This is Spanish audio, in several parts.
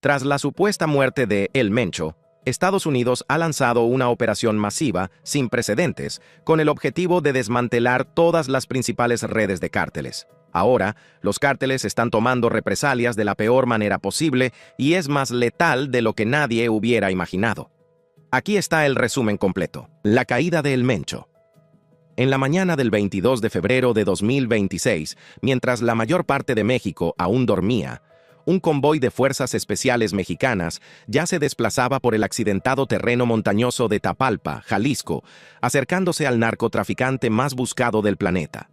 Tras la supuesta muerte de El Mencho, Estados Unidos ha lanzado una operación masiva, sin precedentes, con el objetivo de desmantelar todas las principales redes de cárteles. Ahora, los cárteles están tomando represalias de la peor manera posible y es más letal de lo que nadie hubiera imaginado. Aquí está el resumen completo. La caída de El Mencho. En la mañana del 22 de febrero de 2026, mientras la mayor parte de México aún dormía, un convoy de fuerzas especiales mexicanas ya se desplazaba por el accidentado terreno montañoso de Tapalpa, Jalisco, acercándose al narcotraficante más buscado del planeta.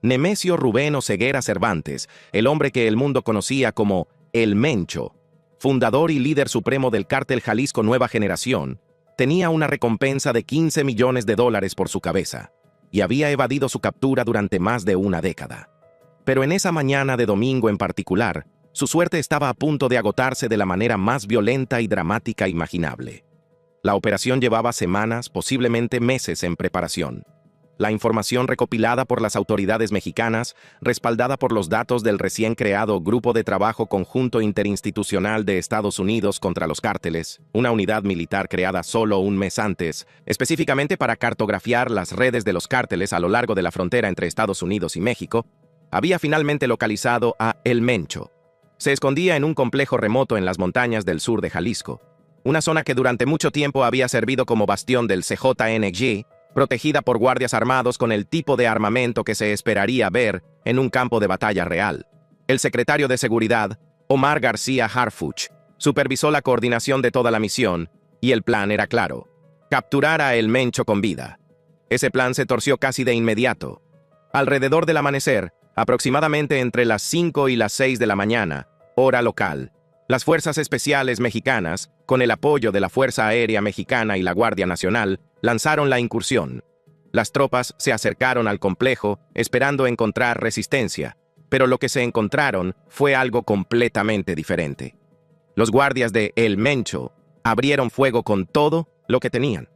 Nemesio Rubén Oseguera Cervantes, el hombre que el mundo conocía como El Mencho, fundador y líder supremo del cártel Jalisco Nueva Generación, tenía una recompensa de $15 millones por su cabeza, y había evadido su captura durante más de una década. Pero en esa mañana de domingo en particular, su suerte estaba a punto de agotarse de la manera más violenta y dramática imaginable. La operación llevaba semanas, posiblemente meses en preparación. La información recopilada por las autoridades mexicanas, respaldada por los datos del recién creado Grupo de Trabajo Conjunto Interinstitucional de Estados Unidos contra los Cárteles, una unidad militar creada solo un mes antes, específicamente para cartografiar las redes de los cárteles a lo largo de la frontera entre Estados Unidos y México, había finalmente localizado a El Mencho. Se escondía en un complejo remoto en las montañas del sur de Jalisco, una zona que durante mucho tiempo había servido como bastión del CJNG, protegida por guardias armados con el tipo de armamento que se esperaría ver en un campo de batalla real. El secretario de Seguridad, Omar García Harfuch, supervisó la coordinación de toda la misión, y el plan era claro: capturar a El Mencho con vida. Ese plan se torció casi de inmediato. Alrededor del amanecer, aproximadamente entre las 5 y las 6 de la mañana, hora local, las Fuerzas Especiales Mexicanas, con el apoyo de la Fuerza Aérea Mexicana y la Guardia Nacional, lanzaron la incursión. Las tropas se acercaron al complejo, esperando encontrar resistencia, pero lo que se encontraron fue algo completamente diferente. Los guardias de El Mencho abrieron fuego con todo lo que tenían.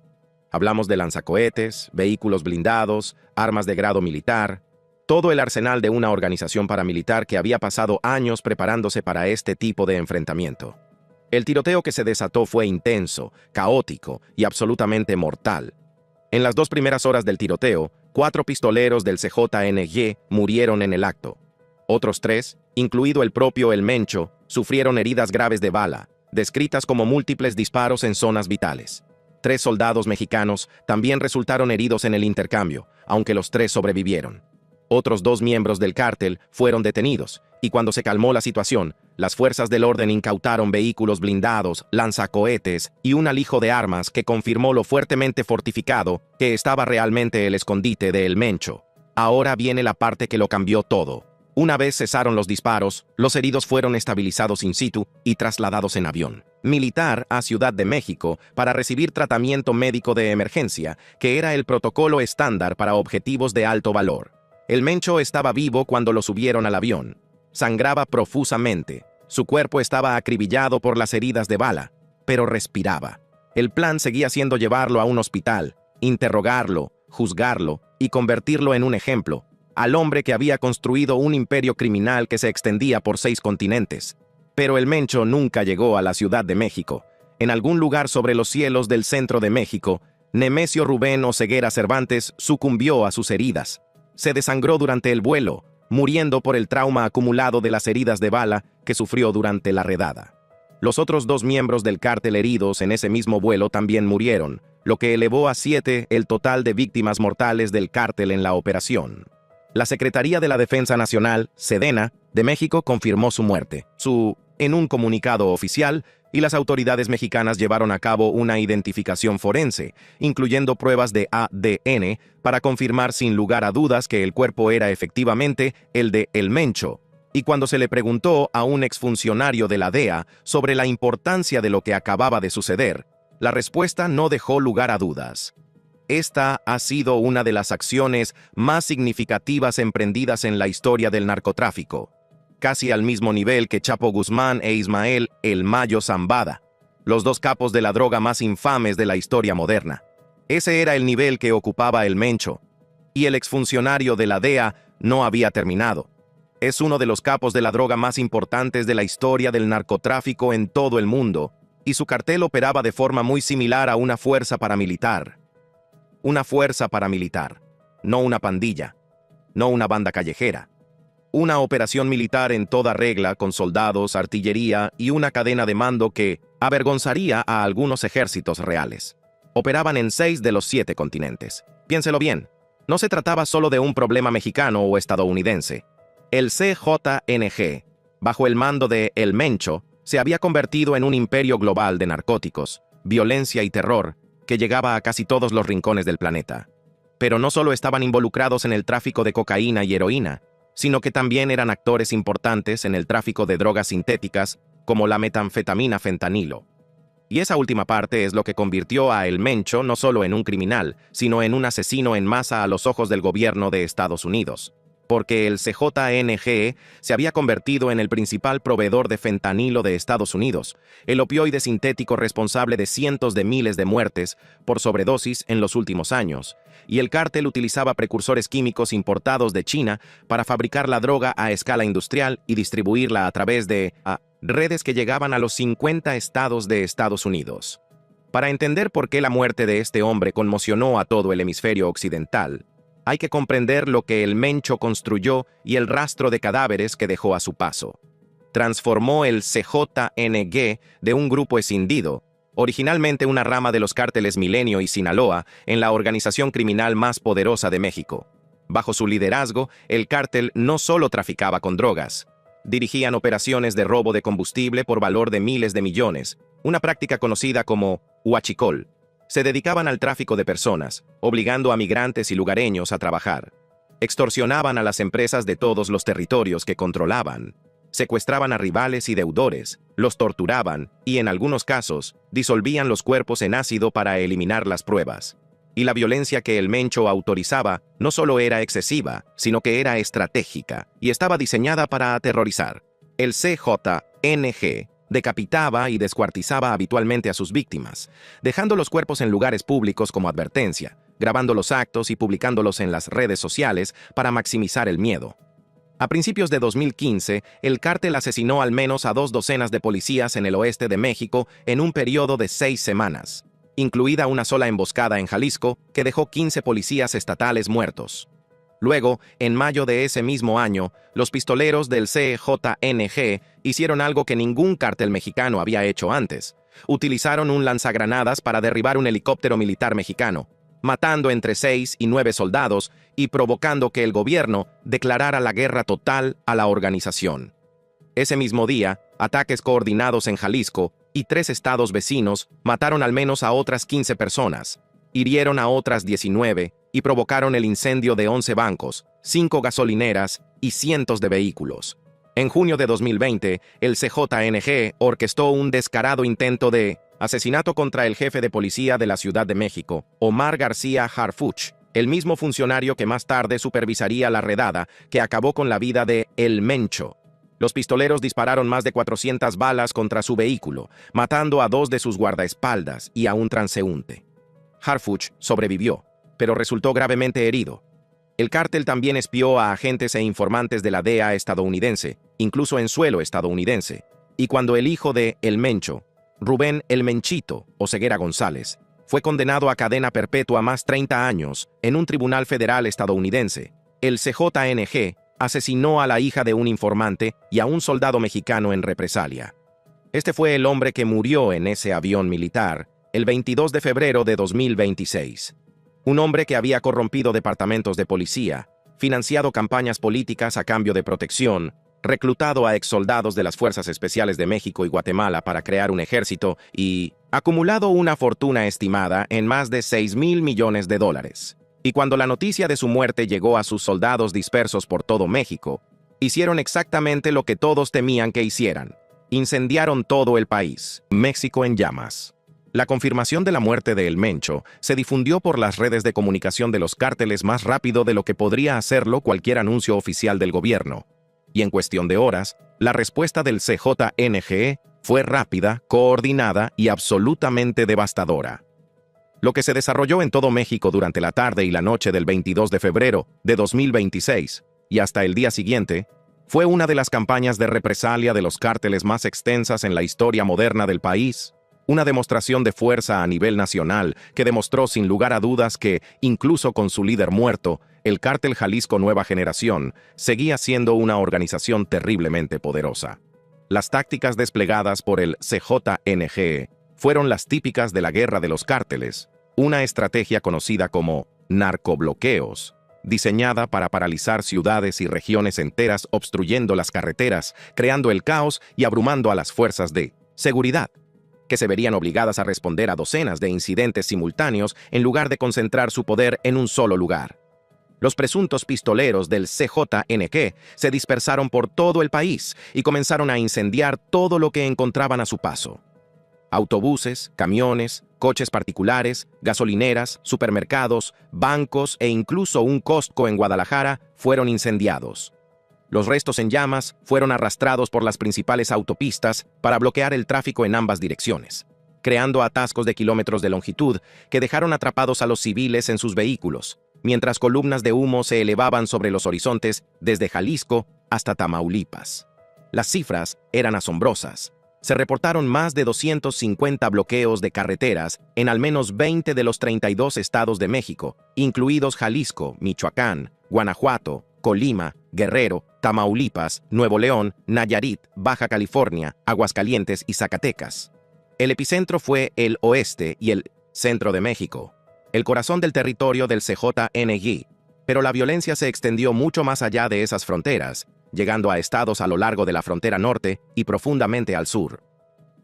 Hablamos de lanzacohetes, vehículos blindados, armas de grado militar, todo el arsenal de una organización paramilitar que había pasado años preparándose para este tipo de enfrentamiento. El tiroteo que se desató fue intenso, caótico y absolutamente mortal. En las 2 primeras horas del tiroteo, 4 pistoleros del CJNG murieron en el acto. Otros 3, incluido el propio El Mencho, sufrieron heridas graves de bala, descritas como múltiples disparos en zonas vitales. 3 soldados mexicanos también resultaron heridos en el intercambio, aunque los 3 sobrevivieron. Otros 2 miembros del cártel fueron detenidos, y cuando se calmó la situación, las fuerzas del orden incautaron vehículos blindados, lanzacohetes y un alijo de armas que confirmó lo fuertemente fortificado que estaba realmente el escondite de El Mencho. Ahora viene la parte que lo cambió todo. Una vez cesaron los disparos, los heridos fueron estabilizados in situ y trasladados en avión militar a Ciudad de México para recibir tratamiento médico de emergencia, que era el protocolo estándar para objetivos de alto valor. El Mencho estaba vivo cuando lo subieron al avión. Sangraba profusamente. Su cuerpo estaba acribillado por las heridas de bala, pero respiraba. El plan seguía siendo llevarlo a un hospital, interrogarlo, juzgarlo y convertirlo en un ejemplo, al hombre que había construido un imperio criminal que se extendía por 6 continentes. Pero El Mencho nunca llegó a la Ciudad de México. En algún lugar sobre los cielos del centro de México, Nemesio Rubén Oseguera Cervantes sucumbió a sus heridas. Se desangró durante el vuelo, muriendo por el trauma acumulado de las heridas de bala que sufrió durante la redada. Los otros 2 miembros del cártel heridos en ese mismo vuelo también murieron, lo que elevó a 7 el total de víctimas mortales del cártel en la operación. La Secretaría de la Defensa Nacional, Sedena, de México confirmó su muerte, en un comunicado oficial, y las autoridades mexicanas llevaron a cabo una identificación forense, incluyendo pruebas de ADN, para confirmar sin lugar a dudas que el cuerpo era efectivamente el de El Mencho. Y cuando se le preguntó a un exfuncionario de la DEA sobre la importancia de lo que acababa de suceder, la respuesta no dejó lugar a dudas. Esta ha sido una de las acciones más significativas emprendidas en la historia del narcotráfico, casi al mismo nivel que Chapo Guzmán e Ismael El Mayo Zambada, los 2 capos de la droga más infames de la historia moderna. Ese era el nivel que ocupaba El Mencho, y el exfuncionario de la DEA no había terminado. Es uno de los capos de la droga más importantes de la historia del narcotráfico en todo el mundo, y su cartel operaba de forma muy similar a una fuerza paramilitar. Una fuerza paramilitar, no una pandilla, no una banda callejera. Una operación militar en toda regla con soldados, artillería y una cadena de mando que avergonzaría a algunos ejércitos reales. Operaban en 6 de los 7 continentes. Piénselo bien, no se trataba solo de un problema mexicano o estadounidense. El CJNG, bajo el mando de El Mencho, se había convertido en un imperio global de narcóticos, violencia y terror que llegaba a casi todos los rincones del planeta. Pero no solo estaban involucrados en el tráfico de cocaína y heroína, sino que también eran actores importantes en el tráfico de drogas sintéticas como la metanfetamina fentanilo. Y esa última parte es lo que convirtió a El Mencho no solo en un criminal, sino en un asesino en masa a los ojos del gobierno de Estados Unidos. Porque el CJNG se había convertido en el principal proveedor de fentanilo de Estados Unidos, el opioide sintético responsable de cientos de miles de muertes por sobredosis en los últimos años, y el cártel utilizaba precursores químicos importados de China para fabricar la droga a escala industrial y distribuirla a través de redes que llegaban a los 50 estados de Estados Unidos. Para entender por qué la muerte de este hombre conmocionó a todo el hemisferio occidental, hay que comprender lo que El Mencho construyó y el rastro de cadáveres que dejó a su paso. Transformó el CJNG de un grupo escindido, originalmente una rama de los cárteles Milenio y Sinaloa, en la organización criminal más poderosa de México. Bajo su liderazgo, el cártel no solo traficaba con drogas. Dirigían operaciones de robo de combustible por valor de miles de millones, una práctica conocida como huachicol. Se dedicaban al tráfico de personas, obligando a migrantes y lugareños a trabajar. Extorsionaban a las empresas de todos los territorios que controlaban. Secuestraban a rivales y deudores, los torturaban y, en algunos casos, disolvían los cuerpos en ácido para eliminar las pruebas. Y la violencia que El Mencho autorizaba no solo era excesiva, sino que era estratégica y estaba diseñada para aterrorizar. El CJNG decapitaba y descuartizaba habitualmente a sus víctimas, dejando los cuerpos en lugares públicos como advertencia, grabando los actos y publicándolos en las redes sociales para maximizar el miedo. A principios de 2015, el cártel asesinó al menos a 2 docenas de policías en el oeste de México en un periodo de 6 semanas, incluida una sola emboscada en Jalisco que dejó 15 policías estatales muertos. Luego, en mayo de ese mismo año, los pistoleros del CJNG hicieron algo que ningún cártel mexicano había hecho antes. Utilizaron un lanzagranadas para derribar un helicóptero militar mexicano, matando entre 6 y 9 soldados y provocando que el gobierno declarara la guerra total a la organización. Ese mismo día, ataques coordinados en Jalisco y 3 estados vecinos mataron al menos a otras 15 personas, hirieron a otras 19 y provocaron el incendio de 11 bancos, 5 gasolineras y cientos de vehículos. En junio de 2020, el CJNG orquestó un descarado intento de asesinato contra el jefe de policía de la Ciudad de México, Omar García Harfuch, el mismo funcionario que más tarde supervisaría la redada que acabó con la vida de El Mencho. Los pistoleros dispararon más de 400 balas contra su vehículo, matando a 2 de sus guardaespaldas y a un transeúnte. Harfuch sobrevivió, pero resultó gravemente herido. El cártel también espió a agentes e informantes de la DEA estadounidense, incluso en suelo estadounidense. Y cuando el hijo de El Mencho, Rubén El Menchito Oseguera González, fue condenado a cadena perpetua más 30 años en un tribunal federal estadounidense, el CJNG asesinó a la hija de un informante y a un soldado mexicano en represalia. Este fue el hombre que murió en ese avión militar el 22 de febrero de 2026. Un hombre que había corrompido departamentos de policía, financiado campañas políticas a cambio de protección, reclutado a exsoldados de las Fuerzas Especiales de México y Guatemala para crear un ejército y acumulado una fortuna estimada en más de $6,000 millones. Y cuando la noticia de su muerte llegó a sus soldados dispersos por todo México, hicieron exactamente lo que todos temían que hicieran. Incendiaron todo el país. México en llamas. La confirmación de la muerte de El Mencho se difundió por las redes de comunicación de los cárteles más rápido de lo que podría hacerlo cualquier anuncio oficial del gobierno. Y en cuestión de horas, la respuesta del CJNG fue rápida, coordinada y absolutamente devastadora. Lo que se desarrolló en todo México durante la tarde y la noche del 22 de febrero de 2026 y hasta el día siguiente Fue una de las campañas de represalia de los cárteles más extensas en la historia moderna del país, una demostración de fuerza a nivel nacional que demostró sin lugar a dudas que, incluso con su líder muerto, el Cártel Jalisco Nueva Generación seguía siendo una organización terriblemente poderosa. Las tácticas desplegadas por el CJNG fueron las típicas de la guerra de los cárteles, una estrategia conocida como narcobloqueos, diseñada para paralizar ciudades y regiones enteras obstruyendo las carreteras, creando el caos y abrumando a las fuerzas de seguridad, que se verían obligadas a responder a docenas de incidentes simultáneos en lugar de concentrar su poder en un solo lugar. Los presuntos pistoleros del CJNG se dispersaron por todo el país y comenzaron a incendiar todo lo que encontraban a su paso. Autobuses, camiones, coches particulares, gasolineras, supermercados, bancos e incluso un Costco en Guadalajara fueron incendiados. Los restos en llamas fueron arrastrados por las principales autopistas para bloquear el tráfico en ambas direcciones, creando atascos de kilómetros de longitud que dejaron atrapados a los civiles en sus vehículos, mientras columnas de humo se elevaban sobre los horizontes desde Jalisco hasta Tamaulipas. Las cifras eran asombrosas. Se reportaron más de 250 bloqueos de carreteras en al menos 20 de los 32 estados de México, incluidos Jalisco, Michoacán, Guanajuato, Colima, Guerrero, Tamaulipas, Nuevo León, Nayarit, Baja California, Aguascalientes y Zacatecas. El epicentro fue el oeste y el centro de México, el corazón del territorio del CJNG, pero la violencia se extendió mucho más allá de esas fronteras, llegando a estados a lo largo de la frontera norte y profundamente al sur.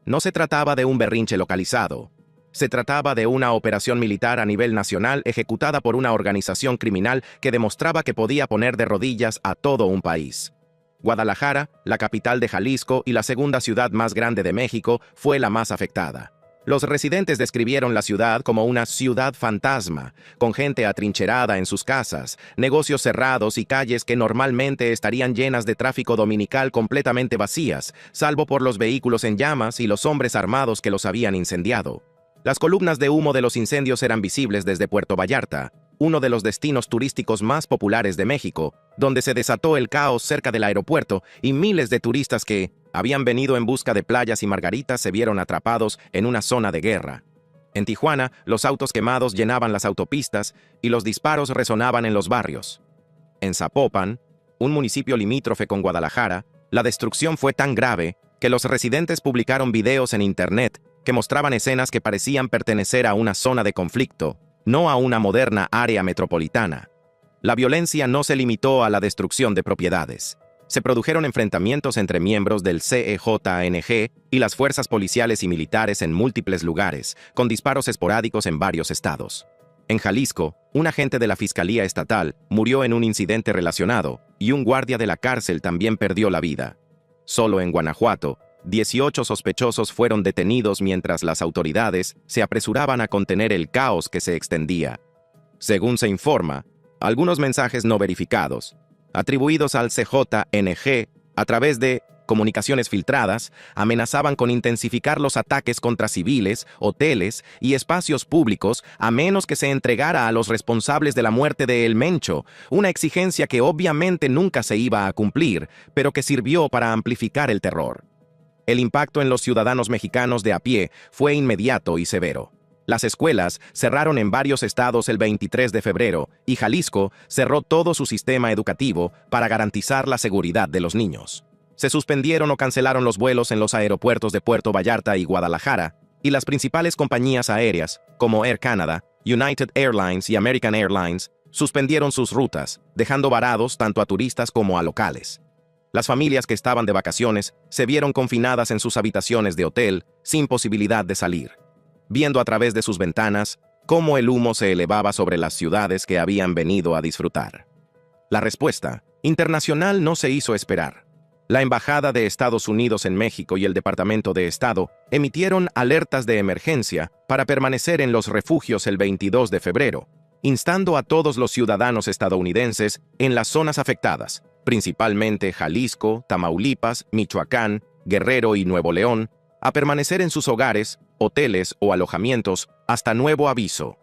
No se trataba de un berrinche localizado. Se trataba de una operación militar a nivel nacional ejecutada por una organización criminal que demostraba que podía poner de rodillas a todo un país. Guadalajara, la capital de Jalisco y la segunda ciudad más grande de México, fue la más afectada. Los residentes describieron la ciudad como una ciudad fantasma, con gente atrincherada en sus casas, negocios cerrados y calles que normalmente estarían llenas de tráfico dominical completamente vacías, salvo por los vehículos en llamas y los hombres armados que los habían incendiado. Las columnas de humo de los incendios eran visibles desde Puerto Vallarta, uno de los destinos turísticos más populares de México, donde se desató el caos cerca del aeropuerto y miles de turistas que habían venido en busca de playas y margaritas se vieron atrapados en una zona de guerra. En Tijuana, los autos quemados llenaban las autopistas y los disparos resonaban en los barrios. En Zapopan, un municipio limítrofe con Guadalajara, la destrucción fue tan grave que los residentes publicaron videos en Internet que mostraban escenas que parecían pertenecer a una zona de conflicto, no a una moderna área metropolitana. La violencia no se limitó a la destrucción de propiedades. Se produjeron enfrentamientos entre miembros del CJNG y las fuerzas policiales y militares en múltiples lugares, con disparos esporádicos en varios estados. En Jalisco, un agente de la Fiscalía Estatal murió en un incidente relacionado y un guardia de la cárcel también perdió la vida. Solo en Guanajuato, 18 sospechosos fueron detenidos mientras las autoridades se apresuraban a contener el caos que se extendía. Según se informa, algunos mensajes no verificados, atribuidos al CJNG a través de comunicaciones filtradas, amenazaban con intensificar los ataques contra civiles, hoteles y espacios públicos a menos que se entregara a los responsables de la muerte de El Mencho, una exigencia que obviamente nunca se iba a cumplir, pero que sirvió para amplificar el terror. El impacto en los ciudadanos mexicanos de a pie fue inmediato y severo. Las escuelas cerraron en varios estados el 23 de febrero y Jalisco cerró todo su sistema educativo para garantizar la seguridad de los niños. Se suspendieron o cancelaron los vuelos en los aeropuertos de Puerto Vallarta y Guadalajara, y las principales compañías aéreas, como Air Canada, United Airlines y American Airlines, suspendieron sus rutas, dejando varados tanto a turistas como a locales. Las familias que estaban de vacaciones se vieron confinadas en sus habitaciones de hotel, sin posibilidad de salir, viendo a través de sus ventanas cómo el humo se elevaba sobre las ciudades que habían venido a disfrutar. La respuesta internacional no se hizo esperar. La Embajada de Estados Unidos en México y el Departamento de Estado emitieron alertas de emergencia para permanecer en los refugios el 22 de febrero, instando a todos los ciudadanos estadounidenses en las zonas afectadas, principalmente Jalisco, Tamaulipas, Michoacán, Guerrero y Nuevo León, a permanecer en sus hogares, hoteles o alojamientos hasta nuevo aviso.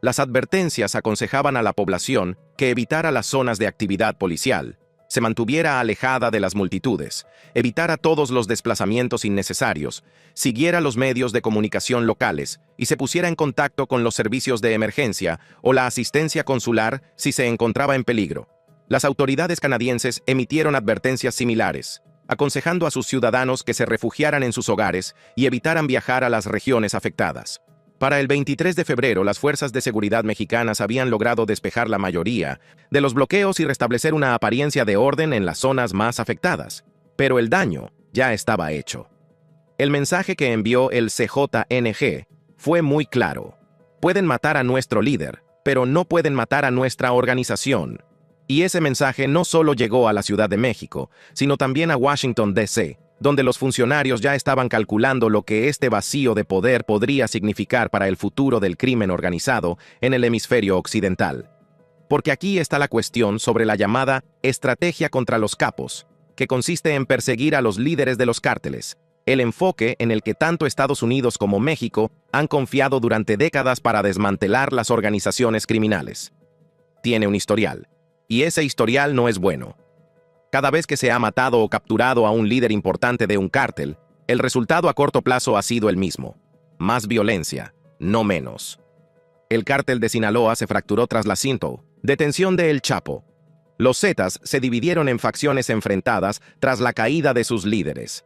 Las advertencias aconsejaban a la población que evitara las zonas de actividad policial, se mantuviera alejada de las multitudes, evitara todos los desplazamientos innecesarios, siguiera los medios de comunicación locales y se pusiera en contacto con los servicios de emergencia o la asistencia consular si se encontraba en peligro. Las autoridades canadienses emitieron advertencias similares, aconsejando a sus ciudadanos que se refugiaran en sus hogares y evitaran viajar a las regiones afectadas. Para el 23 de febrero, las fuerzas de seguridad mexicanas habían logrado despejar la mayoría de los bloqueos y restablecer una apariencia de orden en las zonas más afectadas. Pero el daño ya estaba hecho. El mensaje que envió el CJNG fue muy claro. Pueden matar a nuestro líder, pero no pueden matar a nuestra organización. Y ese mensaje no solo llegó a la Ciudad de México, sino también a Washington, D.C., donde los funcionarios ya estaban calculando lo que este vacío de poder podría significar para el futuro del crimen organizado en el hemisferio occidental. Porque aquí está la cuestión sobre la llamada estrategia contra los capos, que consiste en perseguir a los líderes de los cárteles, el enfoque en el que tanto Estados Unidos como México han confiado durante décadas para desmantelar las organizaciones criminales. Tiene un historial, y ese historial no es bueno. Cada vez que se ha matado o capturado a un líder importante de un cártel, el resultado a corto plazo ha sido el mismo: más violencia, no menos. El cártel de Sinaloa se fracturó tras la Sinto, detención de El Chapo. Los Zetas se dividieron en facciones enfrentadas tras la caída de sus líderes.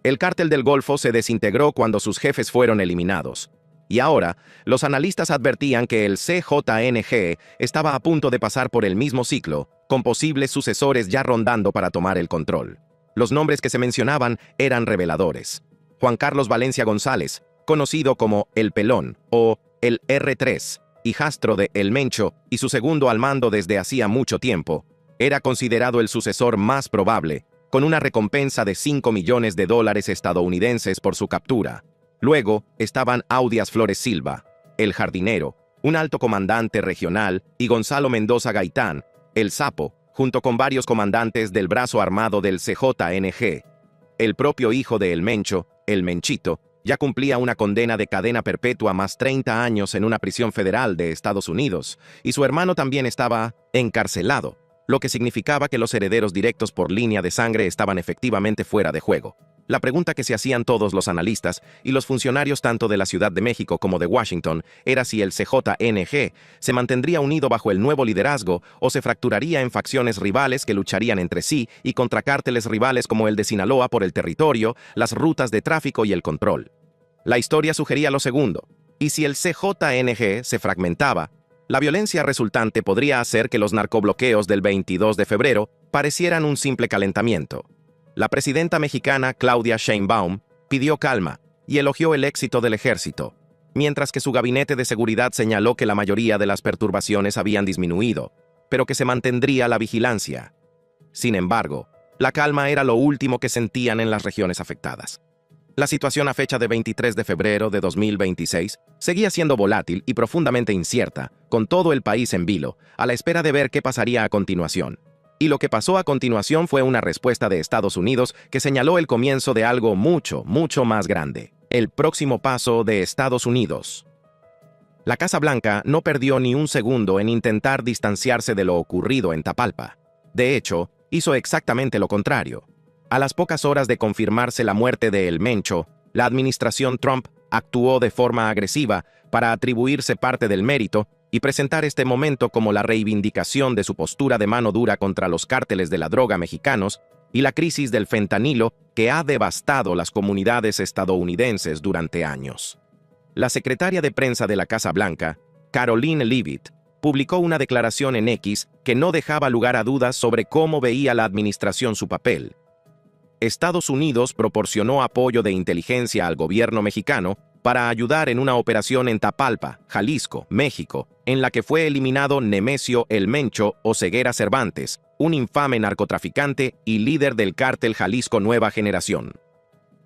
El cártel del Golfo se desintegró cuando sus jefes fueron eliminados. Y ahora, los analistas advertían que el CJNG estaba a punto de pasar por el mismo ciclo, con posibles sucesores ya rondando para tomar el control. Los nombres que se mencionaban eran reveladores. Juan Carlos Valencia González, conocido como El Pelón o el R3, hijastro de El Mencho y su segundo al mando desde hacía mucho tiempo, era considerado el sucesor más probable, con una recompensa de $5 millones estadounidenses por su captura. Luego estaban Audias Flores Silva, el Jardinero, un alto comandante regional, y Gonzalo Mendoza Gaitán, el Sapo, junto con varios comandantes del brazo armado del CJNG. El propio hijo de El Mencho, el Menchito, ya cumplía una condena de cadena perpetua más 30 años en una prisión federal de Estados Unidos, y su hermano también estaba encarcelado, lo que significaba que los herederos directos por línea de sangre estaban efectivamente fuera de juego. La pregunta que se hacían todos los analistas y los funcionarios tanto de la Ciudad de México como de Washington era si el CJNG se mantendría unido bajo el nuevo liderazgo o se fracturaría en facciones rivales que lucharían entre sí y contra cárteles rivales como el de Sinaloa por el territorio, las rutas de tráfico y el control. La historia sugería lo segundo, y si el CJNG se fragmentaba, la violencia resultante podría hacer que los narcobloqueos del 22 de febrero parecieran un simple calentamiento. La presidenta mexicana Claudia Sheinbaum pidió calma y elogió el éxito del ejército, mientras que su gabinete de seguridad señaló que la mayoría de las perturbaciones habían disminuido, pero que se mantendría la vigilancia. Sin embargo, la calma era lo último que sentían en las regiones afectadas. La situación a fecha de 23 de febrero de 2026 seguía siendo volátil y profundamente incierta, con todo el país en vilo, a la espera de ver qué pasaría a continuación. Y lo que pasó a continuación fue una respuesta de Estados Unidos que señaló el comienzo de algo mucho, mucho más grande: el próximo paso de Estados Unidos. La Casa Blanca no perdió ni un segundo en intentar distanciarse de lo ocurrido en Tapalpa. De hecho, hizo exactamente lo contrario. A las pocas horas de confirmarse la muerte de El Mencho, la administración Trump actuó de forma agresiva para atribuirse parte del mérito y presentar este momento como la reivindicación de su postura de mano dura contra los cárteles de la droga mexicanos y la crisis del fentanilo que ha devastado las comunidades estadounidenses durante años. La secretaria de prensa de la Casa Blanca, Karoline Leavitt, publicó una declaración en X que no dejaba lugar a dudas sobre cómo veía la administración su papel. Estados Unidos proporcionó apoyo de inteligencia al gobierno mexicano para ayudar en una operación en Tapalpa, Jalisco, México, en la que fue eliminado Nemesio El Mencho o Ceguera Cervantes, un infame narcotraficante y líder del cártel Jalisco Nueva Generación.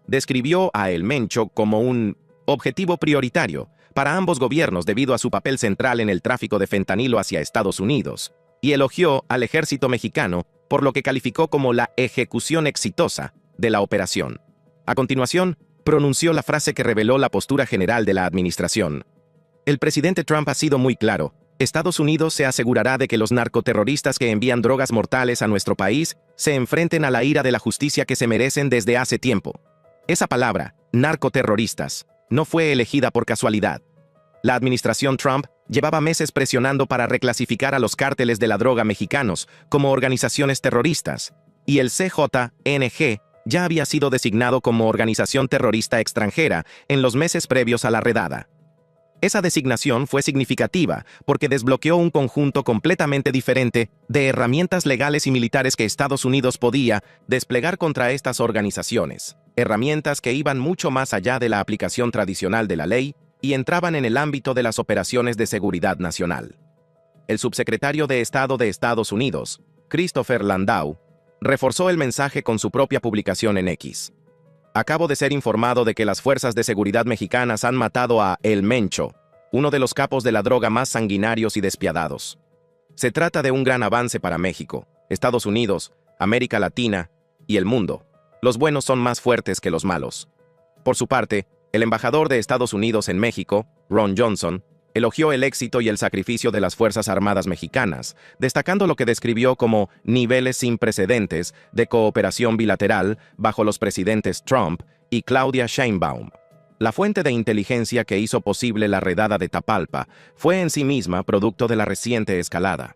Describió a El Mencho como un objetivo prioritario para ambos gobiernos debido a su papel central en el tráfico de fentanilo hacia Estados Unidos, y elogió al ejército mexicano por lo que calificó como la ejecución exitosa de la operación. A continuación, pronunció la frase que reveló la postura general de la administración. El presidente Trump ha sido muy claro: Estados Unidos se asegurará de que los narcoterroristas que envían drogas mortales a nuestro país se enfrenten a la ira de la justicia que se merecen desde hace tiempo. Esa palabra, narcoterroristas, no fue elegida por casualidad. La administración Trump llevaba meses presionando para reclasificar a los cárteles de la droga mexicanos como organizaciones terroristas, y el CJNG ya había sido designado como organización terrorista extranjera en los meses previos a la redada. Esa designación fue significativa porque desbloqueó un conjunto completamente diferente de herramientas legales y militares que Estados Unidos podía desplegar contra estas organizaciones, herramientas que iban mucho más allá de la aplicación tradicional de la ley y entraban en el ámbito de las operaciones de seguridad nacional. El subsecretario de Estado de Estados Unidos, Christopher Landau, reforzó el mensaje con su propia publicación en X. Acabo de ser informado de que las fuerzas de seguridad mexicanas han matado a El Mencho, uno de los capos de la droga más sanguinarios y despiadados. Se trata de un gran avance para México, Estados Unidos, América Latina y el mundo. Los buenos son más fuertes que los malos. Por su parte, el embajador de Estados Unidos en México, Ron Johnson, elogió el éxito y el sacrificio de las Fuerzas Armadas mexicanas, destacando lo que describió como niveles sin precedentes de cooperación bilateral bajo los presidentes Trump y Claudia Sheinbaum. La fuente de inteligencia que hizo posible la redada de Tapalpa fue en sí misma producto de la reciente escalada.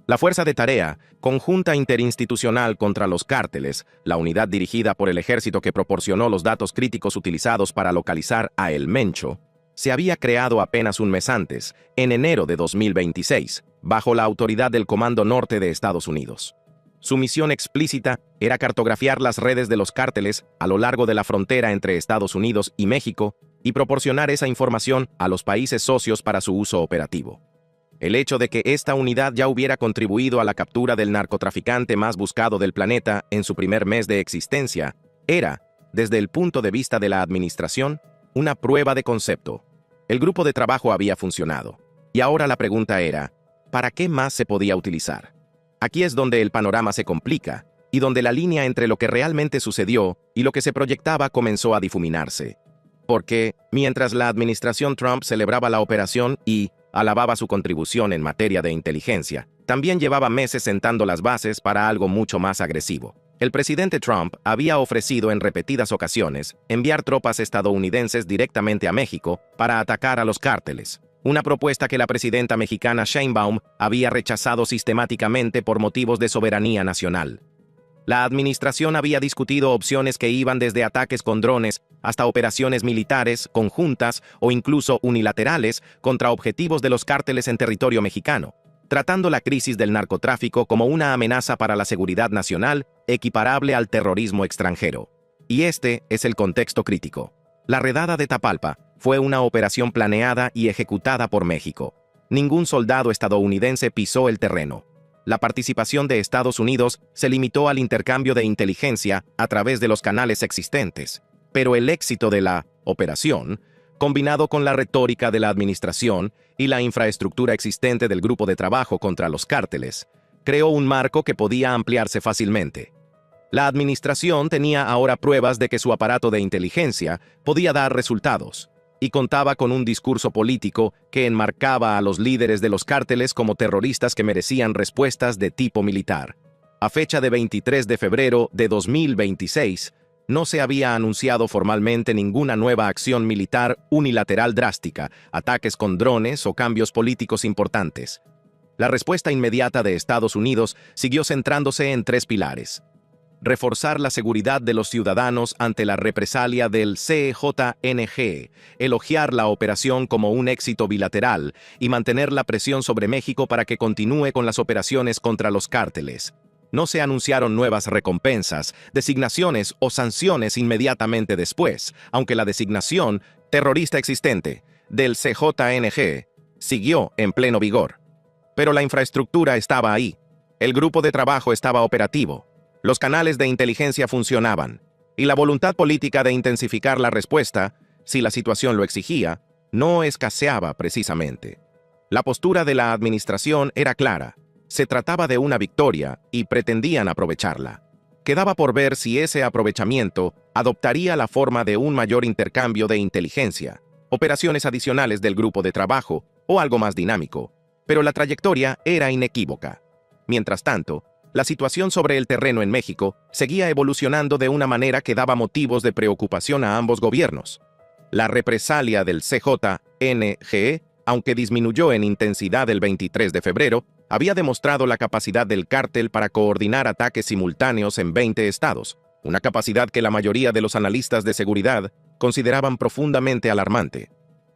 La Fuerza de Tarea, conjunta interinstitucional contra los cárteles, la unidad dirigida por el ejército que proporcionó los datos críticos utilizados para localizar a El Mencho, se había creado apenas un mes antes, en enero de 2026, bajo la autoridad del Comando Norte de Estados Unidos. Su misión explícita era cartografiar las redes de los cárteles a lo largo de la frontera entre Estados Unidos y México y proporcionar esa información a los países socios para su uso operativo. El hecho de que esta unidad ya hubiera contribuido a la captura del narcotraficante más buscado del planeta en su primer mes de existencia era, desde el punto de vista de la administración, una prueba de concepto. El grupo de trabajo había funcionado. Y ahora la pregunta era, ¿para qué más se podía utilizar? Aquí es donde el panorama se complica, y donde la línea entre lo que realmente sucedió y lo que se proyectaba comenzó a difuminarse. Porque, mientras la administración Trump celebraba la operación y alababa su contribución en materia de inteligencia, también llevaba meses sentando las bases para algo mucho más agresivo. El presidente Trump había ofrecido en repetidas ocasiones enviar tropas estadounidenses directamente a México para atacar a los cárteles, una propuesta que la presidenta mexicana Sheinbaum había rechazado sistemáticamente por motivos de soberanía nacional. La administración había discutido opciones que iban desde ataques con drones hasta operaciones militares, conjuntas o incluso unilaterales contra objetivos de los cárteles en territorio mexicano, tratando la crisis del narcotráfico como una amenaza para la seguridad nacional equiparable al terrorismo extranjero. Y este es el contexto crítico. La redada de Tapalpa fue una operación planeada y ejecutada por México. Ningún soldado estadounidense pisó el terreno. La participación de Estados Unidos se limitó al intercambio de inteligencia a través de los canales existentes. Pero el éxito de la operación, combinado con la retórica de la administración y la infraestructura existente del grupo de trabajo contra los cárteles, creó un marco que podía ampliarse fácilmente. La administración tenía ahora pruebas de que su aparato de inteligencia podía dar resultados, y contaba con un discurso político que enmarcaba a los líderes de los cárteles como terroristas que merecían respuestas de tipo militar. A fecha de 23 de febrero de 2026, no se había anunciado formalmente ninguna nueva acción militar unilateral drástica, ataques con drones o cambios políticos importantes. La respuesta inmediata de Estados Unidos siguió centrándose en tres pilares: reforzar la seguridad de los ciudadanos ante la represalia del CJNG, elogiar la operación como un éxito bilateral y mantener la presión sobre México para que continúe con las operaciones contra los cárteles. No se anunciaron nuevas recompensas, designaciones o sanciones inmediatamente después, aunque la designación terrorista existente del CJNG siguió en pleno vigor. Pero la infraestructura estaba ahí. El grupo de trabajo estaba operativo. Los canales de inteligencia funcionaban, y la voluntad política de intensificar la respuesta, si la situación lo exigía, no escaseaba precisamente. La postura de la administración era clara. Se trataba de una victoria y pretendían aprovecharla. Quedaba por ver si ese aprovechamiento adoptaría la forma de un mayor intercambio de inteligencia, operaciones adicionales del grupo de trabajo o algo más dinámico, pero la trayectoria era inequívoca. Mientras tanto, la situación sobre el terreno en México seguía evolucionando de una manera que daba motivos de preocupación a ambos gobiernos. La represalia del CJNG, aunque disminuyó en intensidad el 23 de febrero, había demostrado la capacidad del cártel para coordinar ataques simultáneos en 20 estados, una capacidad que la mayoría de los analistas de seguridad consideraban profundamente alarmante.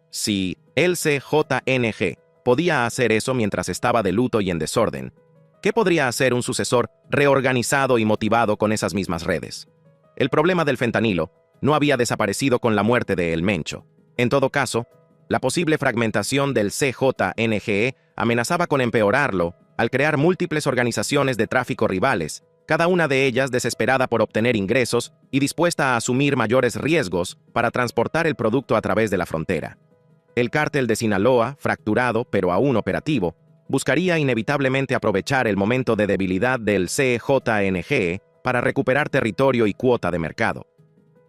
Si el CJNG podía hacer eso mientras estaba de luto y en desorden, ¿qué podría hacer un sucesor reorganizado y motivado con esas mismas redes? El problema del fentanilo no había desaparecido con la muerte de El Mencho. En todo caso, la posible fragmentación del CJNG amenazaba con empeorarlo al crear múltiples organizaciones de tráfico rivales, cada una de ellas desesperada por obtener ingresos y dispuesta a asumir mayores riesgos para transportar el producto a través de la frontera. El cártel de Sinaloa, fracturado pero aún operativo, buscaría inevitablemente aprovechar el momento de debilidad del CJNG para recuperar territorio y cuota de mercado.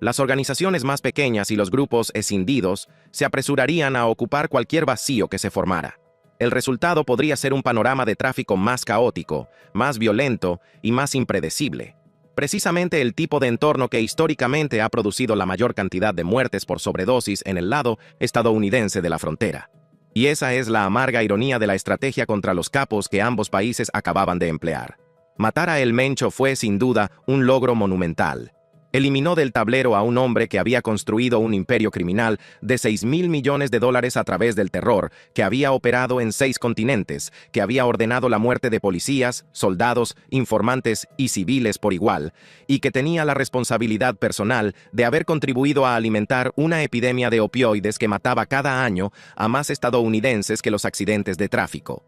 Las organizaciones más pequeñas y los grupos escindidos se apresurarían a ocupar cualquier vacío que se formara. El resultado podría ser un panorama de tráfico más caótico, más violento y más impredecible. Precisamente el tipo de entorno que históricamente ha producido la mayor cantidad de muertes por sobredosis en el lado estadounidense de la frontera. Y esa es la amarga ironía de la estrategia contra los capos que ambos países acababan de emplear. Matar a El Mencho fue, sin duda, un logro monumental. Eliminó del tablero a un hombre que había construido un imperio criminal de $6.000 millones a través del terror, que había operado en 6 continentes, que había ordenado la muerte de policías, soldados, informantes y civiles por igual, y que tenía la responsabilidad personal de haber contribuido a alimentar una epidemia de opioides que mataba cada año a más estadounidenses que los accidentes de tráfico.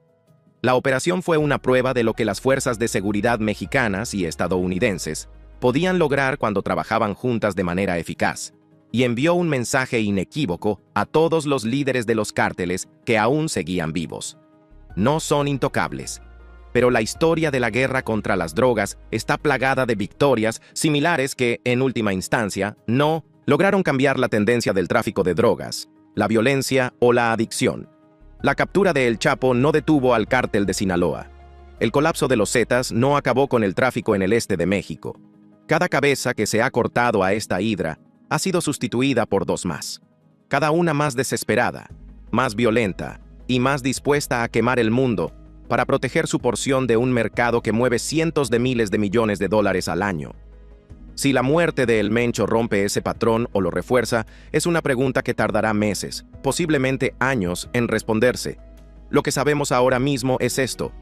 La operación fue una prueba de lo que las fuerzas de seguridad mexicanas y estadounidenses podían lograr cuando trabajaban juntas de manera eficaz, y envió un mensaje inequívoco a todos los líderes de los cárteles que aún seguían vivos. No son intocables, pero la historia de la guerra contra las drogas está plagada de victorias similares que, en última instancia, no lograron cambiar la tendencia del tráfico de drogas, la violencia o la adicción. La captura de El Chapo no detuvo al cártel de Sinaloa. El colapso de los Zetas no acabó con el tráfico en el este de México. Cada cabeza que se ha cortado a esta hidra ha sido sustituida por 2 más. Cada una más desesperada, más violenta y más dispuesta a quemar el mundo para proteger su porción de un mercado que mueve cientos de miles de millones de dólares al año. Si la muerte de El Mencho rompe ese patrón o lo refuerza, es una pregunta que tardará meses, posiblemente años, en responderse. Lo que sabemos ahora mismo es esto: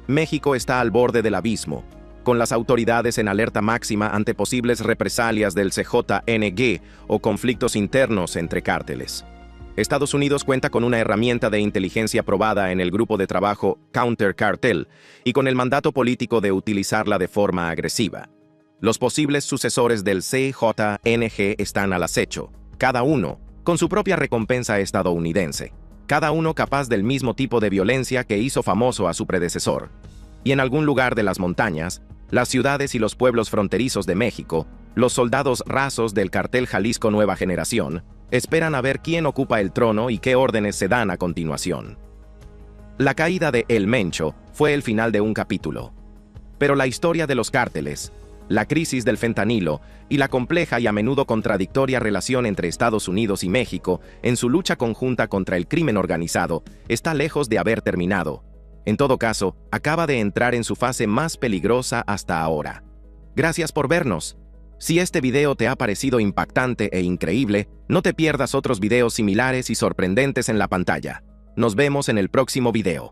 México está al borde del abismo, con las autoridades en alerta máxima ante posibles represalias del CJNG o conflictos internos entre cárteles. Estados Unidos cuenta con una herramienta de inteligencia probada en el grupo de trabajo Counter Cartel y con el mandato político de utilizarla de forma agresiva. Los posibles sucesores del CJNG están al acecho, cada uno con su propia recompensa estadounidense, cada uno capaz del mismo tipo de violencia que hizo famoso a su predecesor. Y en algún lugar de las montañas, las ciudades y los pueblos fronterizos de México, los soldados rasos del cartel Jalisco Nueva Generación, esperan a ver quién ocupa el trono y qué órdenes se dan a continuación. La caída de El Mencho fue el final de un capítulo. Pero la historia de los cárteles, la crisis del fentanilo y la compleja y a menudo contradictoria relación entre Estados Unidos y México en su lucha conjunta contra el crimen organizado está lejos de haber terminado. En todo caso, acaba de entrar en su fase más peligrosa hasta ahora. Gracias por vernos. Si este video te ha parecido impactante e increíble, no te pierdas otros videos similares y sorprendentes en la pantalla. Nos vemos en el próximo video.